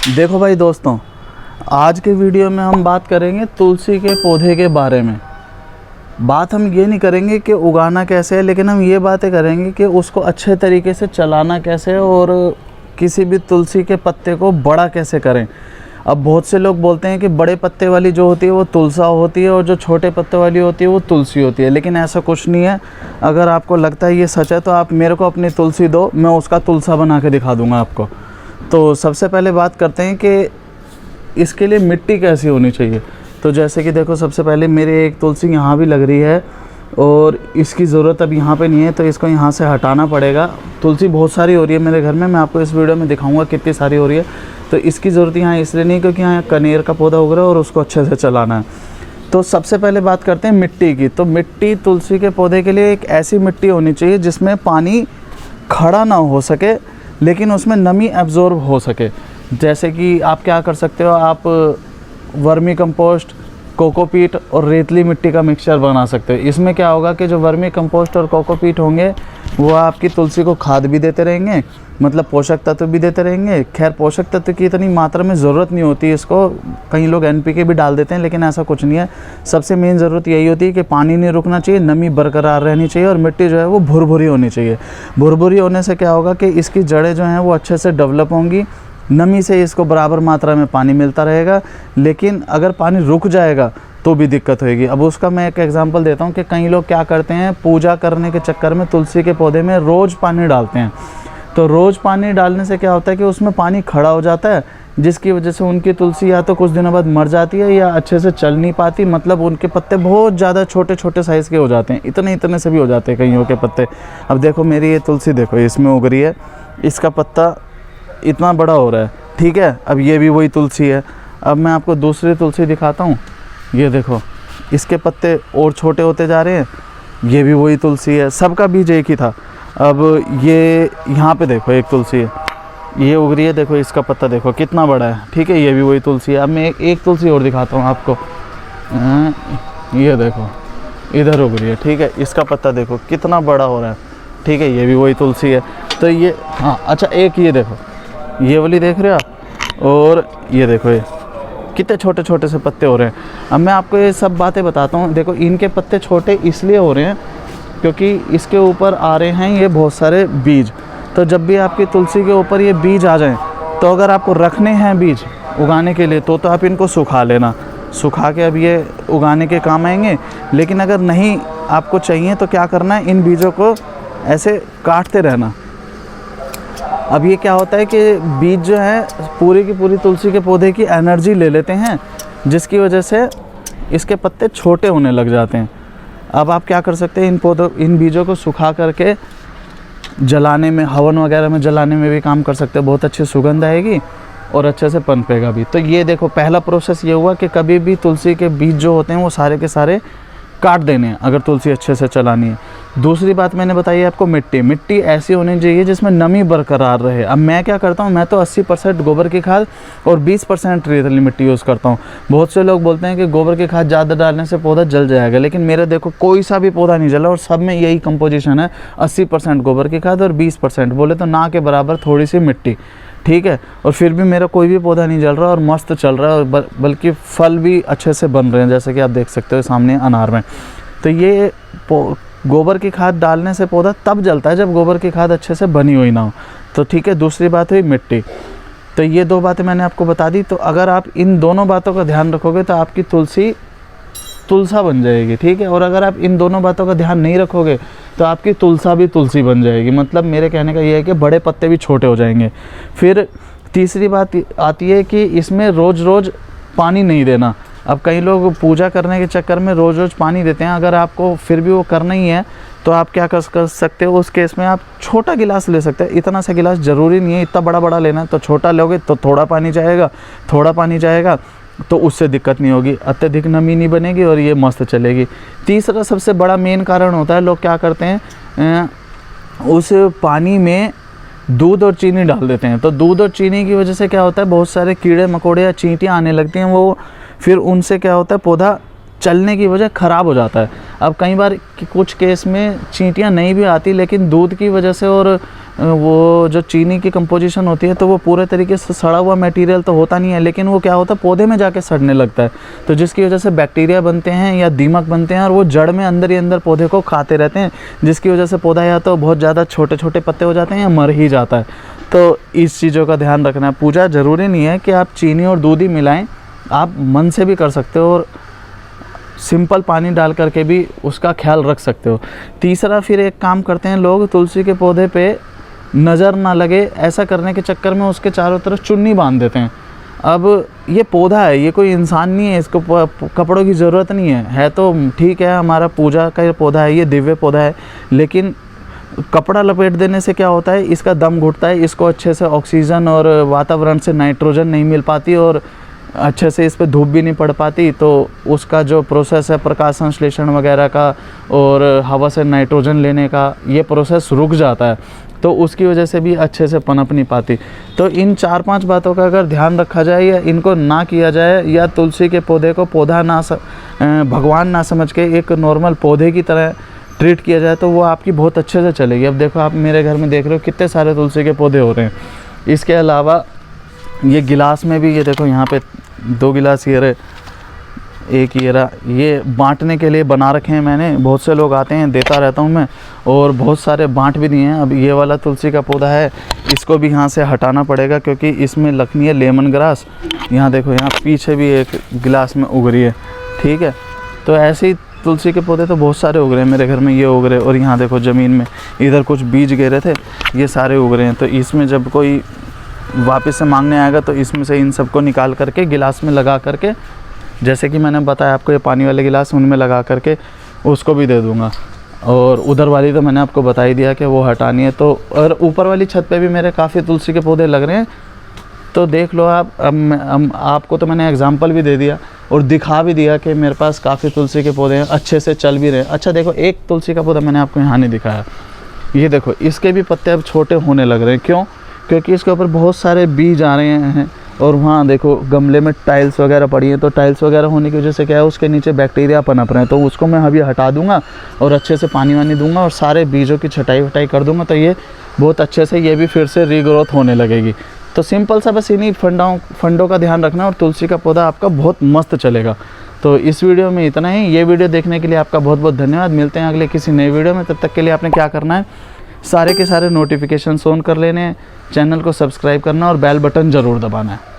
देखो भाई दोस्तों, आज के वीडियो में हम बात करेंगे तुलसी के पौधे के बारे में। बात हम ये नहीं करेंगे कि उगाना कैसे है, लेकिन हम ये बातें करेंगे कि उसको अच्छे तरीके से चलाना कैसे है और किसी भी तुलसी के पत्ते को बड़ा कैसे करें। अब बहुत से लोग बोलते हैं कि बड़े पत्ते वाली जो होती है वो तुलसा होती है और जो छोटे पत्ते वाली होती है वो तुलसी होती है, लेकिन ऐसा कुछ नहीं है। अगर आपको लगता है ये सच है तो आप मेरे को अपनी तुलसी दो, मैं उसका तुलसा बना के दिखा दूँगा आपको। तो सबसे पहले बात करते हैं कि इसके लिए मिट्टी कैसी होनी चाहिए। तो जैसे कि देखो, सबसे पहले मेरी एक तुलसी यहाँ भी लग रही है और इसकी ज़रूरत अब यहाँ पे नहीं है, तो इसको यहाँ से हटाना पड़ेगा। तुलसी बहुत सारी हो रही है मेरे घर में, मैं आपको इस वीडियो में दिखाऊंगा कितनी सारी हो रही है। तो इसकी ज़रूरत यहाँ इसलिए नहीं क्योंकि यहाँ कनेर का पौधा उग रहा है और उसको अच्छे से चलाना है। तो सबसे पहले बात करते हैं मिट्टी की। तो मिट्टी तुलसी के पौधे के लिए एक ऐसी मिट्टी होनी चाहिए जिसमें पानी खड़ा ना हो सके, लेकिन उसमें नमी एब्जॉर्ब हो सके। जैसे कि आप क्या कर सकते हो, आप वर्मी कंपोस्ट, कोकोपीट और रेतली मिट्टी का मिक्सचर बना सकते हो। इसमें क्या होगा कि जो वर्मी कंपोस्ट और कोकोपीट होंगे वो आपकी तुलसी को खाद भी देते रहेंगे, मतलब पोषक तत्व भी देते रहेंगे। खैर, पोषक तत्व की इतनी मात्रा में ज़रूरत नहीं होती इसको, कई लोग NPK भी डाल देते हैं, लेकिन ऐसा कुछ नहीं है। सबसे मेन ज़रूरत यही होती है कि पानी नहीं रुकना चाहिए, नमी बरकरार रहनी चाहिए और मिट्टी जो है वो भुरभुरी होनी चाहिए। भुरभुरी होने से क्या होगा कि इसकी जड़ें जो हैं वो अच्छे से डेवलप होंगी, नमी से इसको बराबर मात्रा में पानी मिलता रहेगा। लेकिन अगर पानी रुक जाएगा तो भी दिक्कत होगी। अब उसका मैं एक एग्जांपल देता हूँ कि कई लोग क्या करते हैं, पूजा करने के चक्कर में तुलसी के पौधे में रोज़ पानी डालते हैं। तो रोज़ पानी डालने से क्या होता है कि उसमें पानी खड़ा हो जाता है, जिसकी वजह से उनकी तुलसी या तो कुछ दिनों बाद मर जाती है या अच्छे से चल नहीं पाती। मतलब उनके पत्ते बहुत ज़्यादा छोटे छोटे साइज़ के हो जाते हैं, इतने इतने से भी हो जाते हैं कईयों के पत्ते। अब देखो मेरी ये तुलसी देखो, इसमें उग रही है, इसका पत्ता इतना बड़ा हो रहा है, ठीक है। अब ये भी वही तुलसी है। अब मैं आपको दूसरी तुलसी दिखाता हूँ। ये देखो, इसके पत्ते और छोटे होते जा रहे हैं, ये भी वही तुलसी है, सबका बीज एक ही था। अब ये यहाँ पे देखो एक तुलसी है, ये उग रही है, देखो इसका पत्ता देखो कितना बड़ा है, ठीक है। ये भी वही तुलसी है। अब मैं एक तुलसी और दिखाता हूँ आपको। ये देखो इधर उग रही है, ठीक है। इसका पत्ता देखो कितना बड़ा हो रहा है, ठीक है। ये भी वही तुलसी है। तो ये, हाँ अच्छा, एक ये देखो, ये वाली देख रहे हो आप, और ये देखो ये कितने छोटे छोटे से पत्ते हो रहे हैं। अब मैं आपको ये सब बातें बताता हूँ। देखो, इनके पत्ते छोटे इसलिए हो रहे हैं क्योंकि इसके ऊपर आ रहे हैं ये बहुत सारे बीज। तो जब भी आपकी तुलसी के ऊपर ये बीज आ जाएं, तो अगर आपको रखने हैं बीज उगाने के लिए तो आप इनको सुखा लेना, सुखा के अब ये उगाने के काम आएंगे। लेकिन अगर नहीं आपको चाहिए तो क्या करना है, इन बीजों को ऐसे काटते रहना। अब ये क्या होता है कि बीज जो है पूरी की पूरी तुलसी के पौधे की एनर्जी ले लेते हैं, जिसकी वजह से इसके पत्ते छोटे होने लग जाते हैं। अब आप क्या कर सकते हैं, इन बीजों को सुखा करके जलाने में, हवन वगैरह में जलाने में भी काम कर सकते हैं। बहुत अच्छी सुगंध आएगी और अच्छे से पनपेगा भी। तो ये देखो, पहला प्रोसेस ये हुआ कि कभी भी तुलसी के बीज जो होते हैं वो सारे के सारे काट देने हैं अगर तुलसी अच्छे से चलानी है। दूसरी बात मैंने बताई है आपको, मिट्टी ऐसी होनी चाहिए जिसमें नमी बरकरार रहे। अब मैं क्या करता हूँ, मैं तो 80% गोबर की खाद और 20% रेतली मिट्टी यूज़ करता हूँ। बहुत से लोग बोलते हैं कि गोबर की खाद ज़्यादा डालने से पौधा जल जाएगा, लेकिन मेरा देखो कोई सा भी पौधा नहीं जला और सब में यही कंपोजिशन है, 80% गोबर की खाद और 20% बोले तो ना के बराबर थोड़ी सी मिट्टी, ठीक है। और फिर भी मेरा कोई भी पौधा नहीं जल रहा और मस्त चल रहा है, और बल्कि फल भी अच्छे से बन रहे हैं, जैसे कि आप देख सकते हो सामने अनार में। तो ये गोबर की खाद डालने से पौधा तब जलता है जब गोबर की खाद अच्छे से बनी हुई ना हो। तो ठीक है, दूसरी बात हुई मिट्टी। तो ये दो बातें मैंने आपको बता दी। तो अगर आप इन दोनों बातों का ध्यान रखोगे तो आपकी तुलसी तुलसा बन जाएगी, ठीक है। और अगर आप इन दोनों बातों का ध्यान नहीं रखोगे तो आपकी तुलसा भी तुलसी बन जाएगी। मतलब मेरे कहने का ये है कि बड़े पत्ते भी छोटे हो जाएंगे। फिर तीसरी बात आती है कि इसमें रोज़ रोज़ पानी नहीं देना। अब कई लोग पूजा करने के चक्कर में रोज़ रोज़ पानी देते हैं। अगर आपको फिर भी वो करना ही है तो आप क्या कर सकते हो, उस केस में आप छोटा गिलास ले सकते हैं। इतना सा गिलास ज़रूरी नहीं है इतना बड़ा बड़ा लेना, तो छोटा लोगे तो थोड़ा पानी जाएगा तो उससे दिक्कत नहीं होगी, अत्यधिक नमी नहीं बनेगी और ये मस्त चलेगी। तीसरा सबसे बड़ा मेन कारण होता है, लोग क्या करते हैं, उस पानी में दूध और चीनी डाल देते हैं। तो दूध और चीनी की वजह से क्या होता है, बहुत सारे कीड़े मकोड़े या चींटियाँ आने लगती हैं, वो फिर उनसे क्या होता है, पौधा चलने की वजह ख़राब हो जाता है। अब कई बार कुछ केस में चींटियाँ नहीं भी आती, लेकिन दूध की वजह से और वो जो चीनी की कंपोजिशन होती है तो वो पूरे तरीके से सड़ा हुआ मटेरियल तो होता नहीं है, लेकिन वो क्या होता है पौधे में जाके सड़ने लगता है, तो जिसकी वजह से बैक्टीरिया बनते हैं या दीमक बनते हैं और वो जड़ में अंदर ही अंदर पौधे को खाते रहते हैं, जिसकी वजह से पौधा या तो बहुत ज़्यादा छोटे छोटे पत्ते हो जाते हैं या मर ही जाता है। तो इस चीज़ों का ध्यान रखना है। पूजा ज़रूरी नहीं है कि आप चीनी और दूध ही मिलाएं, आप मन से भी कर सकते हो और सिंपल पानी डाल करके भी उसका ख्याल रख सकते हो। तीसरा फिर एक काम करते हैं लोग, तुलसी के पौधे पे नज़र ना लगे ऐसा करने के चक्कर में उसके चारों तरफ चुन्नी बांध देते हैं। अब ये पौधा है, ये कोई इंसान नहीं है, इसको कपड़ों की ज़रूरत नहीं है तो ठीक है, हमारा पूजा का ये पौधा है, ये दिव्य पौधा है, लेकिन कपड़ा लपेट देने से क्या होता है, इसका दम घुटता है, इसको अच्छे से ऑक्सीजन और वातावरण से नाइट्रोजन नहीं मिल पाती और अच्छे से इस पर धूप भी नहीं पड़ पाती, तो उसका जो प्रोसेस है प्रकाश संश्लेषण वगैरह का और हवा से नाइट्रोजन लेने का, ये प्रोसेस रुक जाता है, तो उसकी वजह से भी अच्छे से पनप नहीं पाती। तो इन 4-5 बातों का अगर ध्यान रखा जाए या इनको ना किया जाए, या तुलसी के पौधे को पौधा भगवान ना समझ के एक नॉर्मल पौधे की तरह ट्रीट किया जाए, तो वो आपकी बहुत अच्छे से चलेगी। अब देखो आप मेरे घर में देख रहे हो कितने सारे तुलसी के पौधे हो रहे हैं। इसके अलावा ये गिलास में भी, ये देखो यहाँ पे 2 गिलास ये रहे, एक ये रहा, ये बांटने के लिए बना रखे हैं मैंने, बहुत से लोग आते हैं, देता रहता हूँ मैं, और बहुत सारे बांट भी दिए हैं। अब ये वाला तुलसी का पौधा है, इसको भी यहाँ से हटाना पड़ेगा क्योंकि इसमें लखनी है लेमन ग्रास। यहाँ देखो, यहाँ पीछे भी एक गिलास में उग रही है, ठीक है। तो ऐसे ही तुलसी के पौधे तो बहुत सारे उग रहे हैं मेरे घर में, ये उग रहे, और यहाँ देखो ज़मीन में इधर कुछ बीज गिरे थे, ये सारे उग रहे हैं। तो इसमें जब कोई वापस से मांगने आएगा तो इसमें से इन सबको निकाल करके गिलास में लगा करके, जैसे कि मैंने बताया आपको ये पानी वाले गिलास, उनमें लगा करके उसको भी दे दूँगा। और उधर वाली तो मैंने आपको बता ही दिया कि वो हटानी है। तो और ऊपर वाली छत पे भी मेरे काफ़ी तुलसी के पौधे लग रहे हैं, तो देख लो आप। अब आपको तो मैंने एग्जांपल भी दे दिया और दिखा भी दिया कि मेरे पास काफ़ी तुलसी के पौधे हैं, अच्छे से चल भी रहे हैं। अच्छा देखो, एक तुलसी का पौधा मैंने आपको यहाँ नहीं दिखाया, ये देखो, इसके भी पत्ते अब छोटे होने लग रहे हैं। क्यों? क्योंकि इसके ऊपर बहुत सारे बीज आ रहे हैं, और वहाँ देखो गमले में टाइल्स वगैरह पड़ी हैं, तो टाइल्स वगैरह होने की वजह से क्या है, उसके नीचे बैक्टीरिया पनप रहे हैं, तो उसको मैं अभी हटा दूंगा और अच्छे से पानी वानी दूंगा और सारे बीजों की छटाई वटाई कर दूंगा, तो ये बहुत अच्छे से ये भी फिर से रीग्रोथ होने लगेगी। तो सिंपल सा बस इन्हीं फंडों का ध्यान रखना और तुलसी का पौधा आपका बहुत मस्त चलेगा। तो इस वीडियो में इतना ही। ये वीडियो देखने के लिए आपका बहुत बहुत धन्यवाद। मिलते हैं अगले किसी नए वीडियो में। तब तक के लिए आपने क्या करना है, सारे के सारे नोटिफिकेशन ऑन कर लेने हैं, चैनल को सब्सक्राइब करना और बेल बटन ज़रूर दबाना है।